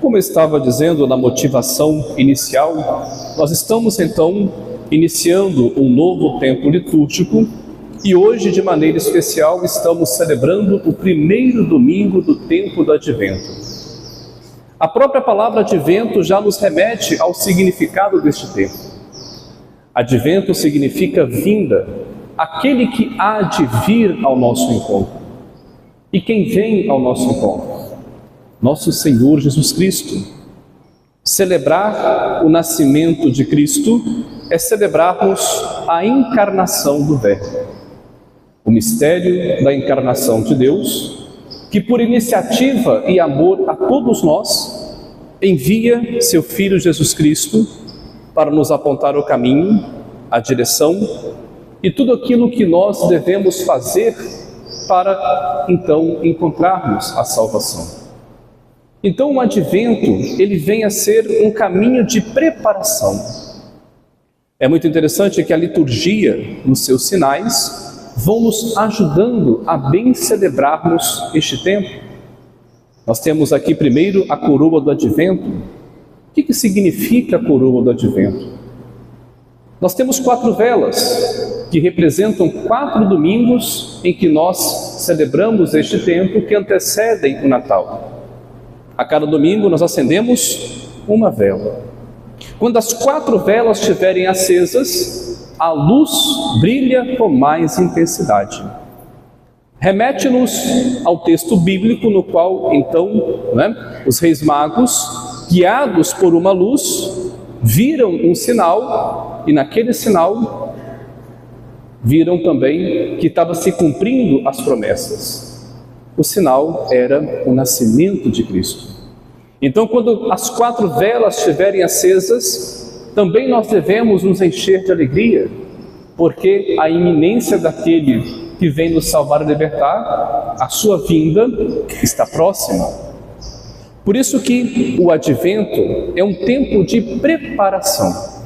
Como eu estava dizendo na motivação inicial, nós estamos então iniciando um novo tempo litúrgico e hoje, de maneira especial, estamos celebrando o primeiro domingo do tempo do Advento. A própria palavra Advento já nos remete ao significado deste tempo. Advento significa vinda, aquele que há de vir ao nosso encontro. E quem vem ao nosso encontro? Nosso Senhor Jesus Cristo. Celebrar o nascimento de Cristo é celebrarmos a encarnação do Verbo. O mistério da encarnação de Deus, que por iniciativa e amor a todos nós, envia seu Filho Jesus Cristo para nos apontar o caminho, a direção e tudo aquilo que nós devemos fazer para então encontrarmos a salvação. Então o Advento, ele vem a ser um caminho de preparação. É muito interessante que a liturgia, nos seus sinais, vão nos ajudando a bem celebrarmos este tempo. Nós temos aqui primeiro a coroa do Advento. O que significa a coroa do Advento? Nós temos 4 velas, que representam 4 domingos em que nós celebramos este tempo que antecedem o Natal. A cada domingo nós acendemos uma vela. Quando as 4 velas estiverem acesas, a luz brilha com mais intensidade. Remete-nos ao texto bíblico no qual, então, os reis magos, guiados por uma luz, viram um sinal, e naquele sinal viram também que estava se cumprindo as promessas. O sinal era o nascimento de Cristo. Então, quando as 4 velas estiverem acesas, também nós devemos nos encher de alegria, porque a iminência daquele que vem nos salvar e libertar, a sua vinda está próxima. Por isso que o Advento é um tempo de preparação.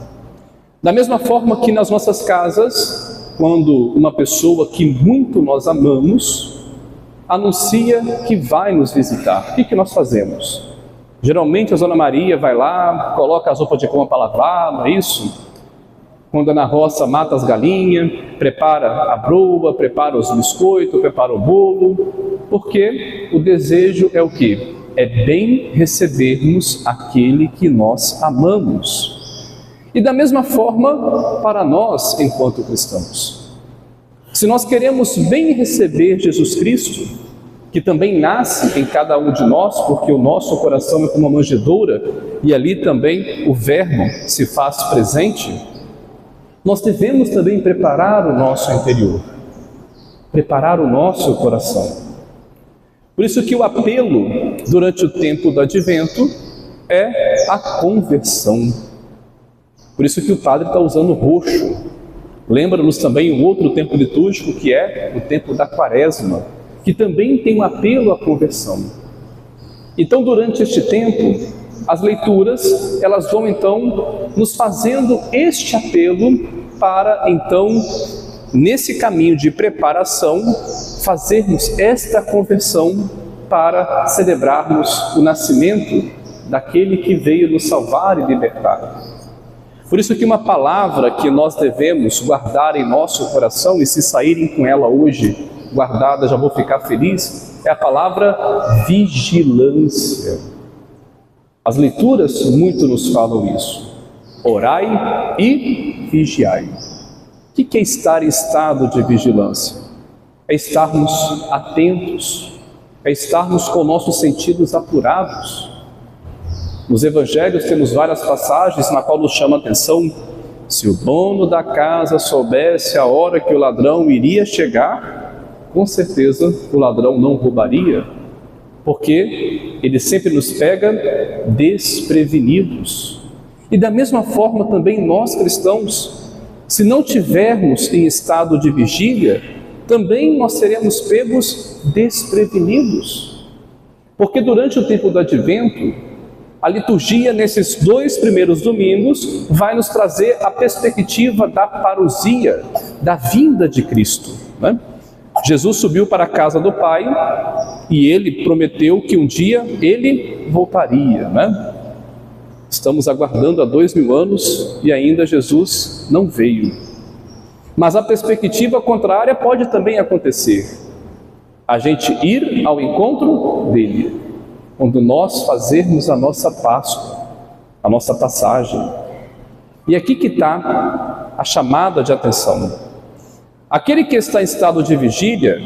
Da mesma forma que nas nossas casas, quando uma pessoa que muito nós amamos anuncia que vai nos visitar, o que nós fazemos? Geralmente a Dona Maria vai lá, coloca as roupas de cama para lavar, não é isso? Quando é na roça, mata as galinhas, prepara a broa, prepara os biscoitos, prepara o bolo, porque o desejo é o quê? É bem recebermos aquele que nós amamos. E da mesma forma, para nós, enquanto cristãos. Se nós queremos bem receber Jesus Cristo, que também nasce em cada um de nós, porque o nosso coração é como uma manjedoura, e ali também o Verbo se faz presente, nós devemos também preparar o nosso interior, preparar o nosso coração. Por isso que o apelo durante o tempo do Advento é a conversão. Por isso que o padre está usando roxo. Lembra-nos também o outro tempo litúrgico, que é o tempo da Quaresma, que também tem um apelo à conversão. Então, durante este tempo, as leituras, elas vão então nos fazendo este apelo para então, nesse caminho de preparação, fazermos esta conversão para celebrarmos o nascimento daquele que veio nos salvar e libertar. Por isso que uma palavra que nós devemos guardar em nosso coração, e se saírem com ela hoje guardada, já vou ficar feliz, é a palavra vigilância. As leituras muito nos falam isso. Orai e vigiai. O que é estar em estado de vigilância? É estarmos atentos, é estarmos com nossos sentidos apurados. Nos evangelhos temos várias passagens na qual nos chama a atenção: se o dono da casa soubesse a hora que o ladrão iria chegar, com certeza o ladrão não roubaria, porque ele sempre nos pega desprevenidos. E da mesma forma também nós cristãos, se não tivermos em estado de vigília, também nós seremos pegos desprevenidos. Porque durante o tempo do Advento, a liturgia nesses 2 primeiros domingos vai nos trazer a perspectiva da parousia, da vinda de Cristo, né? Jesus subiu para a casa do Pai e ele prometeu que um dia ele voltaria, né? Estamos aguardando há 2000 anos e ainda Jesus não veio. Mas a perspectiva contrária pode também acontecer. A gente ir ao encontro dele, quando nós fazermos a nossa Páscoa, a nossa passagem. E aqui que está a chamada de atenção. Aquele que está em estado de vigília,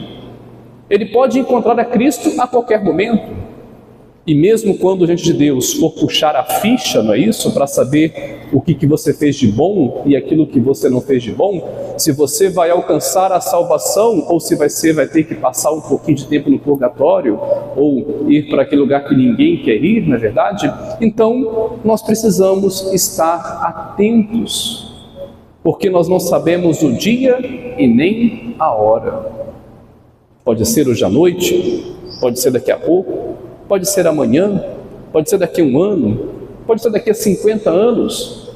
ele pode encontrar a Cristo a qualquer momento. E mesmo quando o gente de Deus for puxar a ficha, não é isso? Para saber o que você fez de bom e aquilo que você não fez de bom, se você vai alcançar a salvação ou se você vai ter que passar um pouquinho de tempo no purgatório ou ir para aquele lugar que ninguém quer ir, não é verdade? Então, nós precisamos estar atentos, porque nós não sabemos o dia e nem a hora. Pode ser hoje à noite, pode ser daqui a pouco, pode ser amanhã, pode ser daqui a 1 ano, pode ser daqui a 50 anos,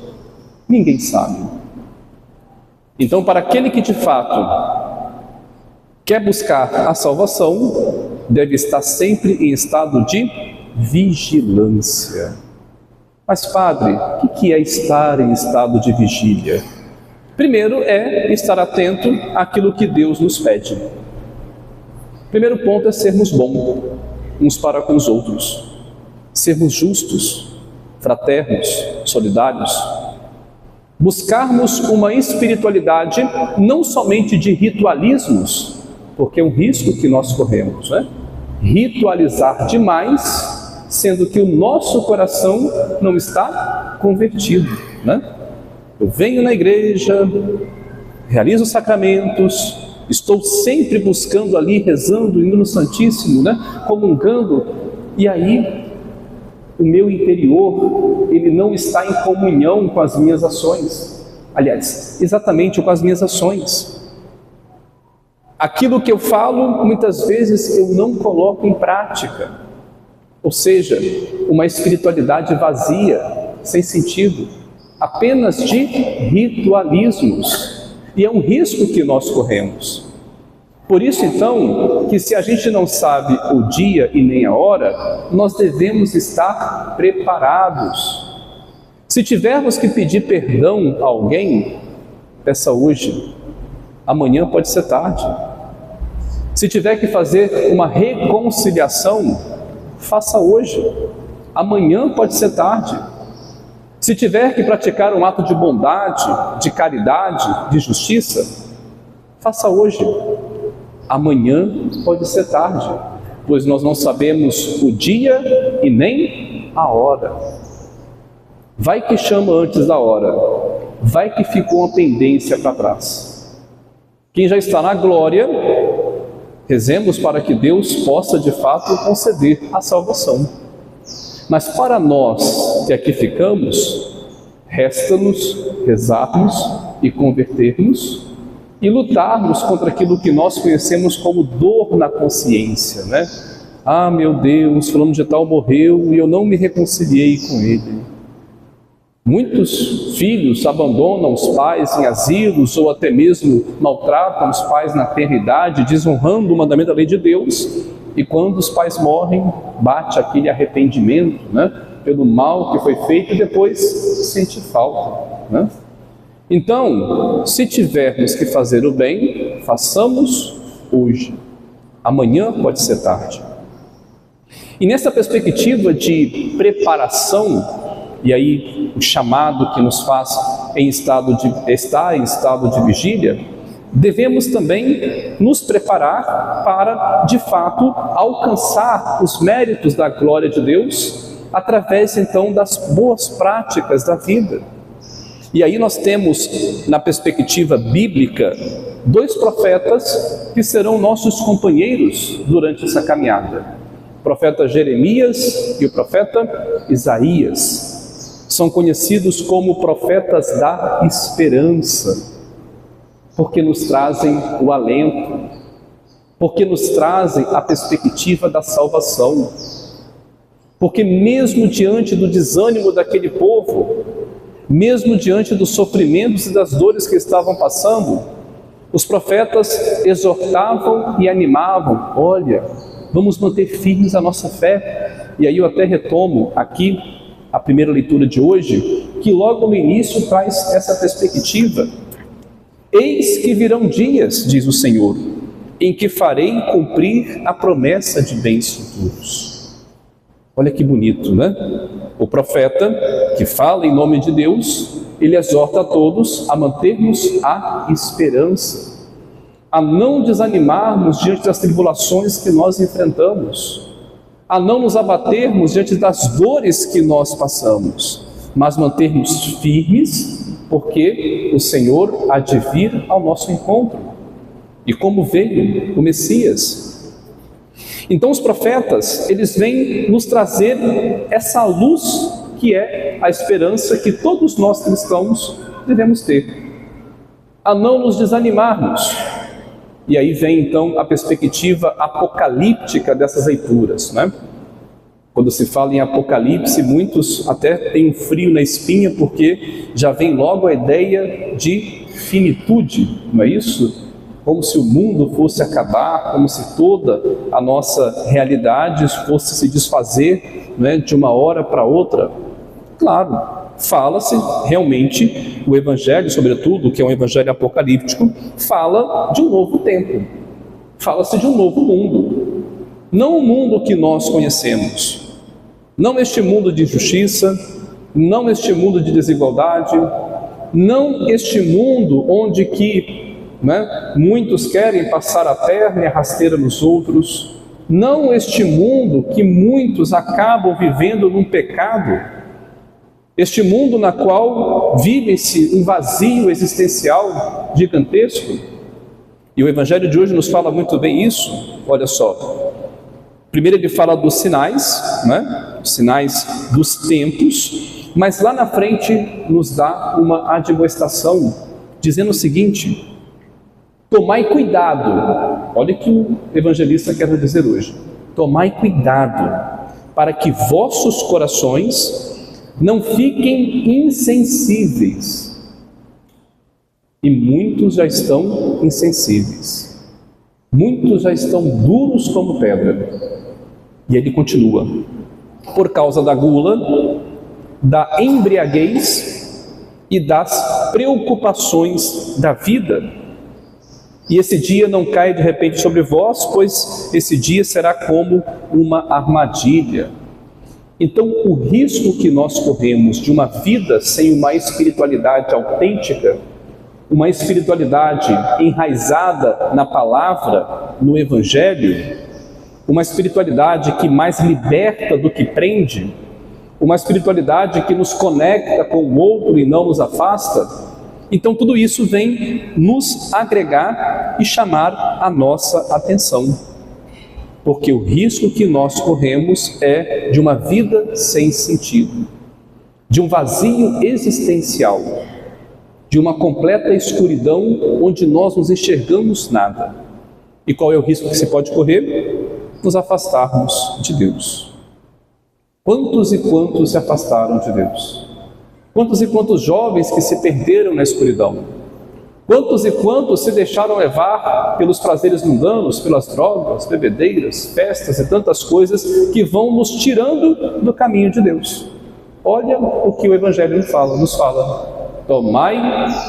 ninguém sabe. Então, para aquele que de fato quer buscar a salvação, deve estar sempre em estado de vigilância. Mas, padre, o que é estar em estado de vigília? Primeiro é estar atento àquilo que Deus nos pede. Primeiro ponto é sermos bons uns para com os outros, sermos justos, fraternos, solidários, buscarmos uma espiritualidade não somente de ritualismos, porque é um risco que nós corremos, né? Ritualizar demais, sendo que o nosso coração não está convertido, né? Eu venho na igreja, realizo os sacramentos, estou sempre buscando ali, rezando, indo no Santíssimo, né? Comungando, e aí o meu interior, ele não está em comunhão com as minhas ações. Aliás, exatamente com as minhas ações. Aquilo que eu falo, muitas vezes eu não coloco em prática. Ou seja, uma espiritualidade vazia, sem sentido, apenas de ritualismos. E é um risco que nós corremos. Por isso, então, que se a gente não sabe o dia e nem a hora, nós devemos estar preparados. Se tivermos que pedir perdão a alguém, peça hoje. Amanhã pode ser tarde. Se tiver que fazer uma reconciliação, faça hoje. Amanhã pode ser tarde. Se tiver que praticar um ato de bondade, de caridade, de justiça, faça hoje. Amanhã pode ser tarde, pois nós não sabemos o dia e nem a hora. Vai que chama antes da hora, vai que ficou uma pendência para trás. Quem já está na glória, rezemos para que Deus possa de fato conceder a salvação. Mas para nós que aqui ficamos, resta-nos rezarmos e convertermos e lutarmos contra aquilo que nós conhecemos como dor na consciência, né? Ah, meu Deus, fulano de tal morreu e eu não me reconciliei com ele. Muitos filhos abandonam os pais em asilos ou até mesmo maltratam os pais na tenra idade, desonrando o mandamento da lei de Deus. E quando os pais morrem, bate aquele arrependimento, né, pelo mal que foi feito e depois sente falta, né? Então, se tivermos que fazer o bem, façamos hoje. Amanhã pode ser tarde. E nessa perspectiva de preparação, e aí o chamado que nos faz estar em estado de vigília, devemos também nos preparar para, de fato, alcançar os méritos da glória de Deus através, então, das boas práticas da vida. E aí nós temos, na perspectiva bíblica, 2 profetas que serão nossos companheiros durante essa caminhada. O profeta Jeremias e o profeta Isaías. São conhecidos como profetas da esperança, porque nos trazem o alento, porque nos trazem a perspectiva da salvação, porque mesmo diante do desânimo daquele povo, mesmo diante dos sofrimentos e das dores que estavam passando, os profetas exortavam e animavam: olha, vamos manter firmes a nossa fé. E aí eu até retomo aqui a primeira leitura de hoje, que logo no início traz essa perspectiva. Eis que virão dias, diz o Senhor, em que farei cumprir a promessa de bens futuros. Olha que bonito, né? O profeta que fala em nome de Deus, ele exorta a todos a mantermos a esperança, a não desanimarmos diante das tribulações que nós enfrentamos, a não nos abatermos diante das dores que nós passamos, mas mantermos firmes, porque o Senhor há de vir ao nosso encontro. E como veio o Messias. Então os profetas, eles vêm nos trazer essa luz que é a esperança que todos nós cristãos devemos ter, a não nos desanimarmos. E aí vem então a perspectiva apocalíptica dessas leituras, né? Quando se fala em Apocalipse, muitos até têm um frio na espinha, porque já vem logo a ideia de finitude, não é isso? Como se o mundo fosse acabar, como se toda a nossa realidade fosse se desfazer, né, de uma hora para outra. Claro, fala-se realmente, o Evangelho, sobretudo, que é um Evangelho apocalíptico, fala de um novo tempo, fala-se de um novo mundo. Não o mundo que nós conhecemos, não este mundo de injustiça, não este mundo de desigualdade, não este mundo onde que, né, muitos querem passar a perna e a rasteira nos outros, não este mundo que muitos acabam vivendo num pecado, este mundo na qual vive-se um vazio existencial gigantesco. E o Evangelho de hoje nos fala muito bem isso. Olha só, primeiro ele fala dos sinais, né? Os sinais dos tempos, mas lá na frente nos dá uma admoestação, dizendo o seguinte: tomai cuidado. Olha o que o evangelista quer dizer hoje: tomai cuidado, para que vossos corações não fiquem insensíveis. E muitos já estão insensíveis, muitos já estão duros como pedra. E ele continua: por causa da gula, da embriaguez e das preocupações da vida. E esse dia não cai de repente sobre vós, pois esse dia será como uma armadilha. Então, o risco que nós corremos de uma vida sem uma espiritualidade autêntica, uma espiritualidade enraizada na palavra, no Evangelho, uma espiritualidade que mais liberta do que prende, uma espiritualidade que nos conecta com o outro e não nos afasta. Então tudo isso vem nos agregar e chamar a nossa atenção, porque o risco que nós corremos é de uma vida sem sentido, de um vazio existencial, de uma completa escuridão onde nós não enxergamos nada. E qual é o risco que se pode correr? Nos afastarmos de Deus. Quantos e quantos se afastaram de Deus? Quantos e quantos jovens que se perderam na escuridão? Quantos e quantos se deixaram levar pelos prazeres mundanos, pelas drogas, bebedeiras, festas e tantas coisas que vão nos tirando do caminho de Deus? Olha o que o Evangelho nos fala: tomai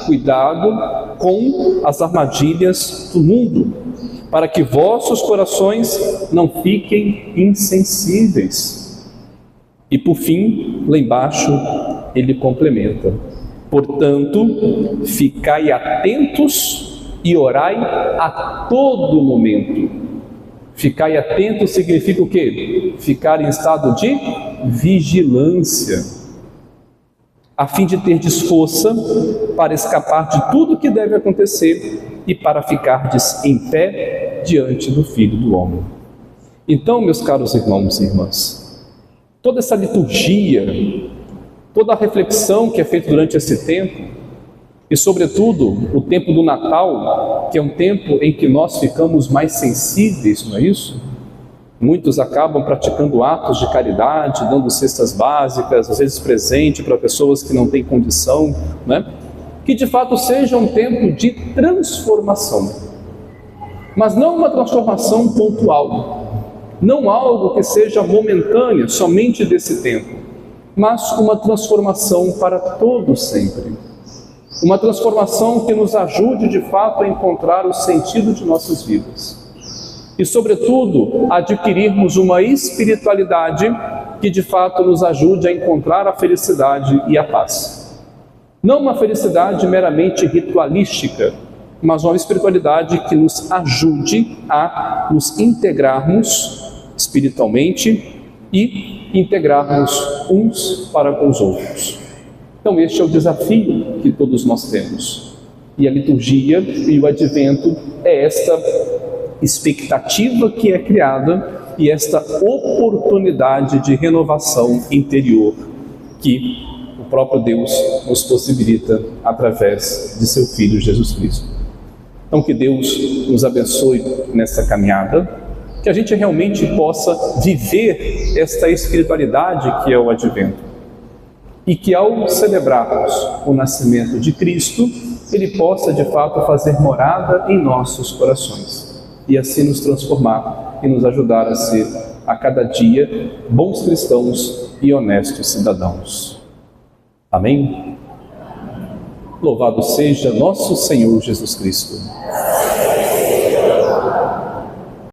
cuidado com as armadilhas do mundo, para que vossos corações não fiquem insensíveis. E por fim, lá embaixo, ele complementa: portanto, ficai atentos e orai a todo momento. Ficai atentos significa o quê? Ficar em estado de vigilância, a fim de terdes força para escapar de tudo que deve acontecer e para ficardes em pé diante do Filho do Homem. Então, meus caros irmãos e irmãs, toda essa liturgia, toda a reflexão que é feita durante esse tempo, e sobretudo o tempo do Natal, que é um tempo em que nós ficamos mais sensíveis, não é isso? Muitos acabam praticando atos de caridade, dando cestas básicas, às vezes presente para pessoas que não têm condição, né? Que de fato seja um tempo de transformação, mas não uma transformação pontual, Não algo que seja momentâneo, somente desse tempo, mas uma transformação para todo sempre. Uma transformação que nos ajude de fato a encontrar o sentido de nossas vidas. E, sobretudo, a adquirirmos uma espiritualidade que de fato nos ajude a encontrar a felicidade e a paz. Não uma felicidade meramente ritualística, mas uma espiritualidade que nos ajude a nos integrarmos espiritualmente e integrarmos uns para com os outros. Então este é o desafio que todos nós temos. E a liturgia e o advento é esta expectativa que é criada e esta oportunidade de renovação interior que o próprio Deus nos possibilita através de seu Filho Jesus Cristo. Então que Deus nos abençoe nessa caminhada, que a gente realmente possa viver esta espiritualidade que é o advento. E que ao celebrarmos o nascimento de Cristo, Ele possa de fato fazer morada em nossos corações e assim nos transformar e nos ajudar a ser a cada dia bons cristãos e honestos cidadãos. Amém? Louvado seja nosso Senhor Jesus Cristo.